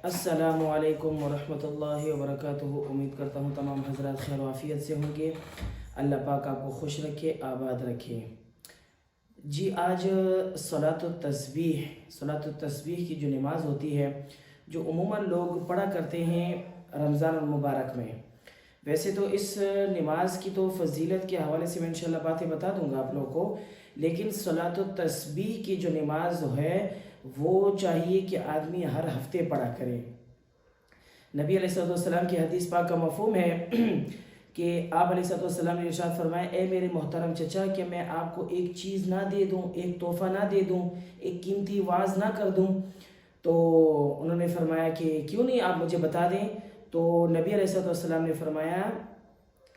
السلام علیکم ورحمۃ اللہ وبرکاتہ۔ امید کرتا ہوں تمام حضرات خیر و عافیت سے ہوں گے۔ اللہ پاک آپ کو خوش رکھے، آباد رکھے۔ جی آج صلاۃ التسبیح کی جو نماز ہوتی ہے، جو عموماً لوگ پڑھا کرتے ہیں رمضان المبارک میں، ویسے تو اس نماز کی تو فضیلت کے حوالے سے میں انشاءاللہ باتیں بتا دوں گا آپ لوگوں کو، لیکن صلاۃ التسبیح کی جو نماز ہے وہ چاہیے کہ آدمی ہر ہفتے پڑھا کرے۔ نبی علیہ السلام کی حدیث پاک کا مفہوم ہے کہ آپ علیہ السلام نے ارشاد فرمایا، اے میرے محترم چچا، کہ میں آپ کو ایک چیز نہ دے دوں، ایک تحفہ نہ دے دوں، ایک قیمتی واز نہ کر دوں؟ تو انہوں نے فرمایا کہ کیوں نہیں، آپ مجھے بتا دیں۔ تو نبی علیہ السلام نے فرمایا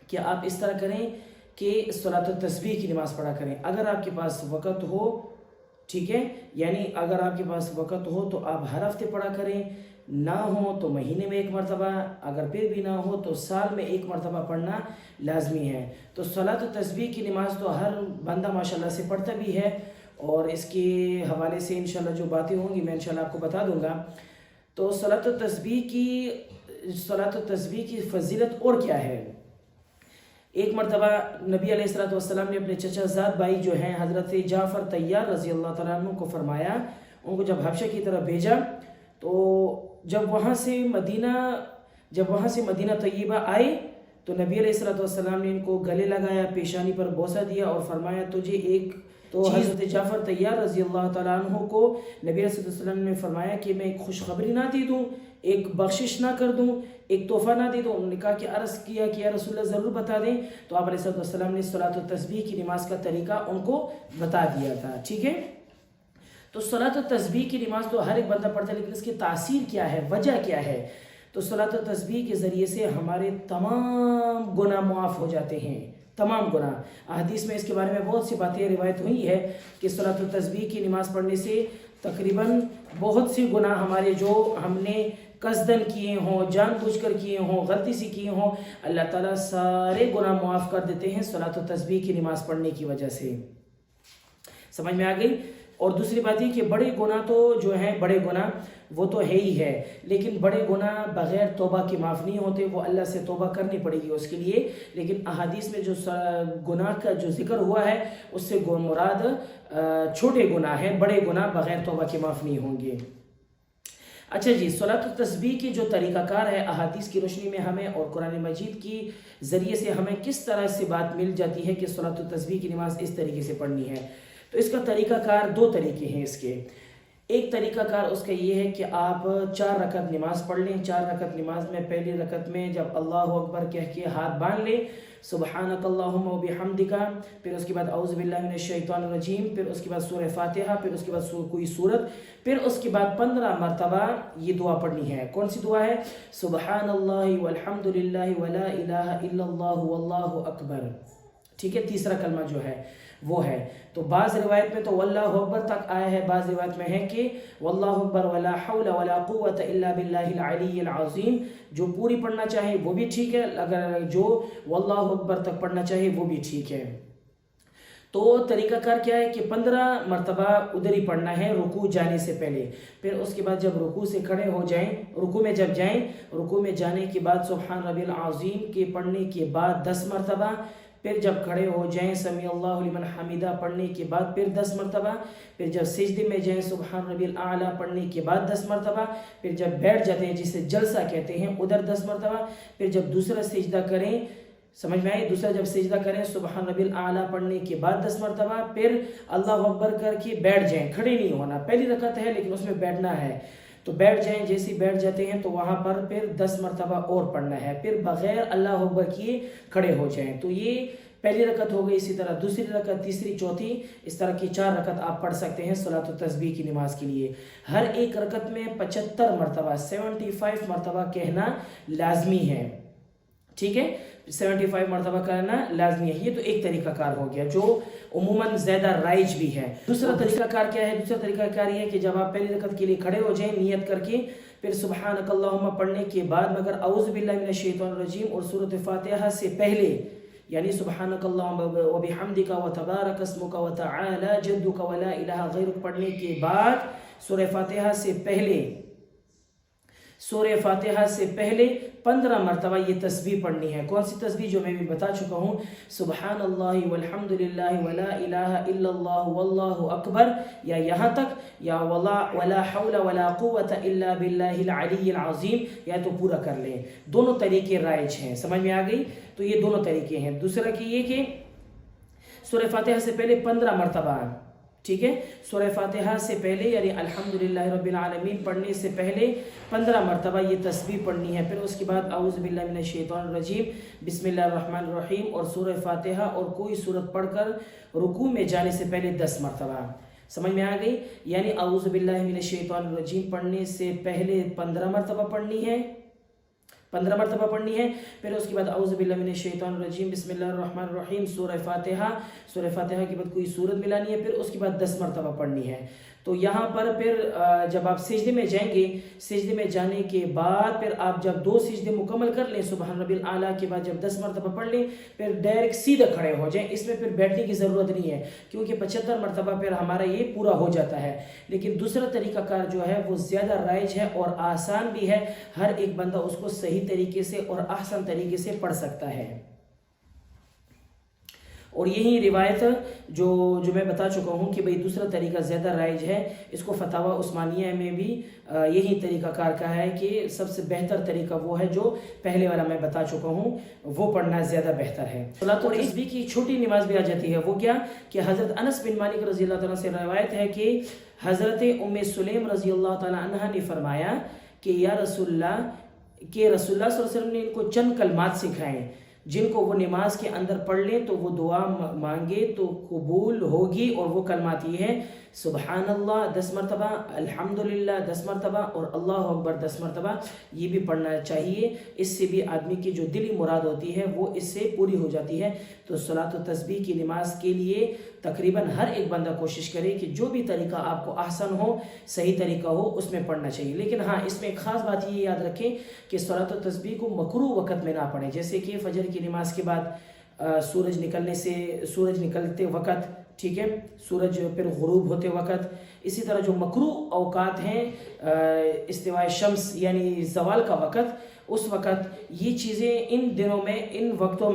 کہ آپ اس طرح کریں کہ صلاۃ التسبیح کی نماز پڑھا کریں۔ اگر آپ کے پاس وقت ہو، ٹھیک ہے، یعنی اگر آپ کے پاس وقت ہو تو آپ ہر ہفتے پڑھا کریں، نہ ہو تو مہینے میں ایک مرتبہ، اگر پھر بھی نہ ہو تو سال میں ایک مرتبہ پڑھنا لازمی ہے۔ تو صلاۃ التسبیح کی نماز تو ہر بندہ ماشاءاللہ سے پڑھتا بھی ہے، اور اس کے حوالے سے انشاءاللہ جو باتیں ہوں گی میں انشاءاللہ آپ کو بتا دوں گا۔ تو صلاۃ التسبیح کی فضیلت اور کیا ہے؟ ایک مرتبہ نبی علیہ السلام نے اپنے چچا زاد بھائی جو ہیں حضرت جعفر طیار رضی اللہ تعالیٰ عنہ کو فرمایا، ان کو جب حبشہ کی طرف بھیجا، تو جب وہاں سے مدینہ طیبہ آئے تو نبی علیہ السلام نے ان کو گلے لگایا، پیشانی پر بوسہ دیا اور فرمایا تجھے ایک تو حضرت جعفر طیار رضی اللہ تعالیٰ عنہ کو نبی علیہ السلام نے فرمایا کہ میں ایک خوشخبری نہ دے دوں، ایک بخشش نہ کر دوں، ایک تحفہ نہ دے دوں؟ انہوں نے کہا کہ عرض کیا کہ یا رسول اللہ ضرور بتا دیں۔ تو آپ علیہ السلام نے صلاۃ التسبیح کی نماز کا طریقہ ان کو بتا دیا تھا، ٹھیک ہے۔ تو صلاۃ التسبیح کی نماز تو ہر ایک بندہ پڑھتا ہے، لیکن اس کی تاثیر کیا ہے، وجہ کیا ہے؟ تو صلاۃ التسبیح کے ذریعے سے ہمارے تمام گناہ معاف ہو جاتے ہیں، تمام گناہ۔ احادیث میں اس کے بارے میں بہت سی باتیں روایت ہوئی ہے کہ صلاۃ التسبیح کی نماز پڑھنے سے تقریباً بہت سی گناہ ہمارے جو ہم نے قصدن کیے ہوں، جان بوجھ کر کیے ہوں، غلطی سے کیے ہوں، اللہ تعالیٰ سارے گناہ معاف کر دیتے ہیں صلاۃ التسبیح کی نماز پڑھنے کی وجہ سے۔ سمجھ میں آ گئی؟ اور دوسری بات یہ کہ بڑے گناہ تو جو ہیں، بڑے گناہ وہ تو ہے ہی ہے، لیکن بڑے گناہ بغیر توبہ کے معاف نہیں ہوتے، وہ اللہ سے توبہ کرنی پڑے گی اس کے لیے۔ لیکن احادیث میں جو گناہ کا جو ذکر ہوا ہے اس سے مراد چھوٹے گناہ ہیں، بڑے گناہ بغیر توبہ کے معاف نہیں ہوں گے۔ اچھا جی، صلاۃ التسبیح کی جو طریقہ کار ہے، احادیث کی روشنی میں ہمیں اور قرآن مجید کی ذریعے سے ہمیں کس طرح سے بات مل جاتی ہے کہ صلاۃ التسبیح کی نماز اس طریقے سے پڑھنی ہے؟ تو اس کا طریقہ کار دو طریقے ہیں اس کے۔ ایک طریقہ کار اس کا یہ ہے کہ آپ 4 رکعت نماز پڑھ لیں۔ 4 رکعت نماز میں پہلی رکعت میں جب اللہ اکبر کہہ کے ہاتھ باندھ لیں، سبحانک اللہم و بحمدک، پھر اس کے بعد اعوذ باللہ من الشیطان الرجیم، پھر اس کے بعد سورہ فاتحہ، پھر اس کے بعد کوئی سورت، پھر اس کے بعد 15 مرتبہ یہ دعا پڑھنی ہے۔ کون سی دعا ہے؟ سبحان اللہ والحمد للہ ولا الہ الا اللہ واللہ اکبر، ٹھیک ہے۔ تیسرا کلمہ جو ہے وہ ہے، تو بعض روایت میں تو واللہ اکبر تک آیا ہے، بعض روایت میں ہے کہ واللہ اکبر ولا حول ولا قوت الا باللہ العلی العظیم۔ جو پوری پڑھنا چاہے وہ بھی ٹھیک ہے، اگر جو واللہ اکبر تک پڑھنا چاہے وہ بھی ٹھیک ہے۔ تو طریقہ کار کیا ہے کہ 15 مرتبہ ادھر ہی پڑھنا ہے رکوع جانے سے پہلے، پھر اس کے بعد جب رکوع سے کھڑے ہو جائیں، رکوع میں جب جائیں، رکوع میں جانے کے بعد سبحان ربی العظیم کے پڑھنے کے بعد 10 مرتبہ، پھر جب کھڑے ہو جائیں سمیع اللہ لمن حمیدہ پڑھنے کے بعد پھر 10 مرتبہ، پھر جب سجدے میں جائیں سبحان ربی الاعلیٰ پڑھنے کے بعد 10 مرتبہ، پھر جب بیٹھ جاتے ہیں جسے جلسہ کہتے ہیں ادھر 10 مرتبہ، پھر جب دوسرا سجدہ کریں، سمجھ میں آئی، دوسرا جب سجدہ کریں سبحان ربی الاعلیٰ پڑھنے کے بعد 10 مرتبہ، پھر اللہ اکبر کر کے بیٹھ جائیں، کھڑے نہیں ہونا، پہلی رکعت ہے لیکن اس میں بیٹھنا ہے، تو بیٹھ جائیں، جیسے بیٹھ جاتے ہیں تو وہاں پر پھر 10 مرتبہ اور پڑھنا ہے، پھر بغیر اللہ اکبر کیے کھڑے ہو جائیں۔ تو یہ پہلی رکعت ہو گئی، اسی طرح دوسری رکعت، تیسری، چوتھی، اس طرح کی 4 رکعت آپ پڑھ سکتے ہیں صلاۃ التسبیح کی نماز کے لیے۔ ہر ایک رکعت میں 75 مرتبہ 75 مرتبہ کہنا لازمی ہے، ٹھیک ہے، 75 مرتبہ کہنا لازمی ہے۔ یہ تو ایک طریقہ کار ہو گیا جو عموماً زیادہ رائج بھی ہے۔ دوسرا طریقہ کار کیا ہے؟ دوسرا طریقہ کار یہ ہے کہ جب آپ پہلی رکعت کے لیے کھڑے ہو جائیں نیت کر کے، پھر سبحانک اللہم پڑھنے کے بعد مگر اعوذ باللہ من الشیطان الرجیم اور سورۃ فاتحہ سے پہلے، یعنی سبحانک اللہم و بحمدک و تبارک اسمک و تعالی جدک و لا الہ غیرک پڑھنے کے بعد سورہ فاتحہ سے پہلے سورہ فاتحہ سے پہلے 15 مرتبہ یہ تسبیح پڑھنی ہے۔ کون سی تسبیح؟ جو میں بھی بتا چکا ہوں، سبحان اللہ والحمد للہ ولا الہ الا اللہ واللہ اکبر، یا یہاں تک، یا ولا حول ولا قوت الا باللہ العلی العظیم، یا تو پورا کر لیں۔ دونوں طریقے رائج ہیں، سمجھ میں آ گئی؟ تو یہ دونوں طریقے ہیں۔ دوسرا کہ یہ کہ سورہ فاتحہ سے پہلے 15 مرتبہ، ٹھیک ہے، سورہ فاتحہ سے پہلے یعنی الحمدللہ رب العالمین پڑھنے سے پہلے 15 مرتبہ یہ تسبیح پڑھنی ہے۔ پھر اس کے بعد اعوذ باللہ من الشیطان الرجیم، بسم اللہ الرحمن الرحیم، اور سورہ فاتحہ اور کوئی سورت پڑھ کر رکوع میں جانے سے پہلے 10 مرتبہ۔ سمجھ میں آ گئی؟ یعنی اعوذ باللہ من الشیطان الرجیم پڑھنے سے پہلے 15 مرتبہ پڑھنی ہے، 15 مرتبہ پڑھنی ہے۔ پھر اس کے بعد اعوذ باللہ من الشیطان الرجیم، بسم اللہ الرحمن الرحیم، سورہ فاتحہ کے بعد کوئی سورت ملانی ہے، پھر اس کے بعد 10 مرتبہ پڑھنی ہے۔ تو یہاں پر پھر جب آپ سجدے میں جائیں گے، سجدے میں جانے کے بعد پھر آپ جب 2 سجدے مکمل کر لیں سبحان ربی الاعلیٰ کے بعد جب 10 مرتبہ پڑھ لیں، پھر ڈائریکٹ سیدھا کھڑے ہو جائیں۔ اس میں پھر بیٹھنے کی ضرورت نہیں ہے، کیونکہ 75 مرتبہ پھر ہمارا یہ پورا ہو جاتا ہے۔ لیکن دوسرا طریقہ کار جو ہے وہ زیادہ رائج ہے اور آسان بھی ہے، ہر ایک بندہ اس کو صحیح طریقے سے اور احسن طریقے سے پڑھ سکتا ہے۔ اور یہی روایت جو میں بتا چکا ہوں کہ بھئی دوسرا طریقہ زیادہ رائج ہے، اس کو فتاوی عثمانیہ میں بھی یہی طریقہ کار کا ہے کہ سب سے بہتر طریقہ وہ ہے جو پہلے والا میں بتا چکا ہوں، وہ پڑھنا زیادہ بہتر ہے۔ صلاۃ التسبیح کی چھوٹی نماز بھی آ جاتی ہے، وہ کیا کہ حضرت انس بن مالک رضی اللہ تعالیٰ سے روایت ہے کہ حضرت ام سلیم رضی اللہ تعالیٰ عنہ نے فرمایا کہ یا رسول اللہ صلی اللہ علیہ وسلم نے ان کو چند کلمات سکھائیں جن کو وہ نماز کے اندر پڑھ لیں تو وہ دعا مانگے تو قبول ہوگی، اور وہ کلمات یہ ہے سبحان اللہ 10 مرتبہ، الحمدللہ 10 مرتبہ، اور اللہ اکبر 10 مرتبہ۔ یہ بھی پڑھنا چاہیے، اس سے بھی آدمی کی جو دلی مراد ہوتی ہے وہ اس سے پوری ہو جاتی ہے۔ تو صلاۃ التسبیح کی نماز کے لیے تقریباً ہر ایک بندہ کوشش کرے کہ جو بھی طریقہ آپ کو احسن ہو، صحیح طریقہ ہو، اس میں پڑھنا چاہیے۔ لیکن ہاں، اس میں ایک خاص بات یہ یاد رکھیں کہ صلاۃ التسبیح کو مکروہ وقت میں نہ پڑھیں، جیسے کہ فجر کی نماز کے بعد سورج نکلتے وقت، ٹھیک ہے، سورج پھر غروب ہوتے وقت، اسی طرح جو مکروہ اوقات ہیں استواء شمس یعنی زوال کا وقت، اس وقت یہ چیزیں ان دنوں میں ان وقتوں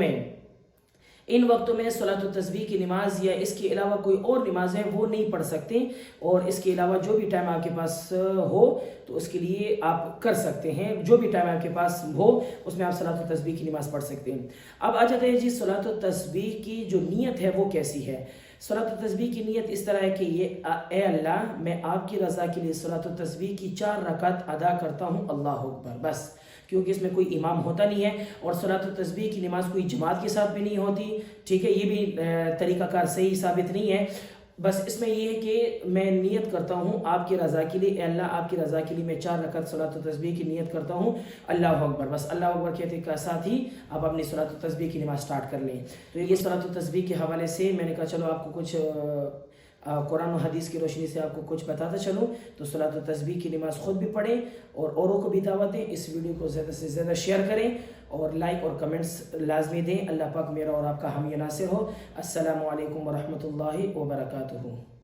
میں صلاۃ التسبیح کی نماز یا اس کے علاوہ کوئی اور نماز ہے وہ نہیں پڑھ سکتے، اور اس کے علاوہ جو بھی ٹائم آپ کے پاس ہو تو اس کے لیے آپ کر سکتے ہیں، جو بھی ٹائم آپ کے پاس ہو اس میں آپ صلاۃ التسبیح کی نماز پڑھ سکتے ہیں۔ اب آ جاتے ہیں جی صلاۃ التسبیح کی جو نیت ہے وہ کیسی ہے۔ صلاۃ التسبیح کی نیت اس طرح ہے کہ یہ اے اللہ میں آپ کی رضا کے لیے صلاۃ التسبیح کی 4 رکعت ادا کرتا ہوں، اللہ اکبر، بس، کیونکہ اس میں کوئی امام ہوتا نہیں ہے، اور صلاۃ التسبیح کی نماز کوئی جماعت کے ساتھ بھی نہیں ہوتی، ٹھیک ہے، یہ بھی طریقہ کار صحیح ثابت نہیں ہے۔ بس اس میں یہ ہے کہ میں نیت کرتا ہوں آپ کی رضا کے لیے، اے اللہ آپ کی رضا کے لیے میں 4 رکعت صلاۃ التسبیح کی نیت کرتا ہوں، اللہ اکبر، بس اللہ اکبر کہتے کے ساتھ ہی آپ اپنی صلاۃ التسبیح کی نماز سٹارٹ کر لیں۔ تو یہ صلاۃ التسبیح کے حوالے سے میں نے کہا چلو آپ کو کچھ قرآن و حدیث کی روشنی سے آپ کو کچھ بتاتا چلوں۔ تو صلاۃ التسبیح کی نماز خود بھی پڑھیں اور اوروں کو بھی دعوت دیں، اس ویڈیو کو زیادہ سے زیادہ شیئر کریں اور لائک اور کمنٹس لازمی دیں۔ اللہ پاک میرا اور آپ کا حامی ناصر ہو۔ السلام علیکم ورحمۃ اللہ وبرکاتہ۔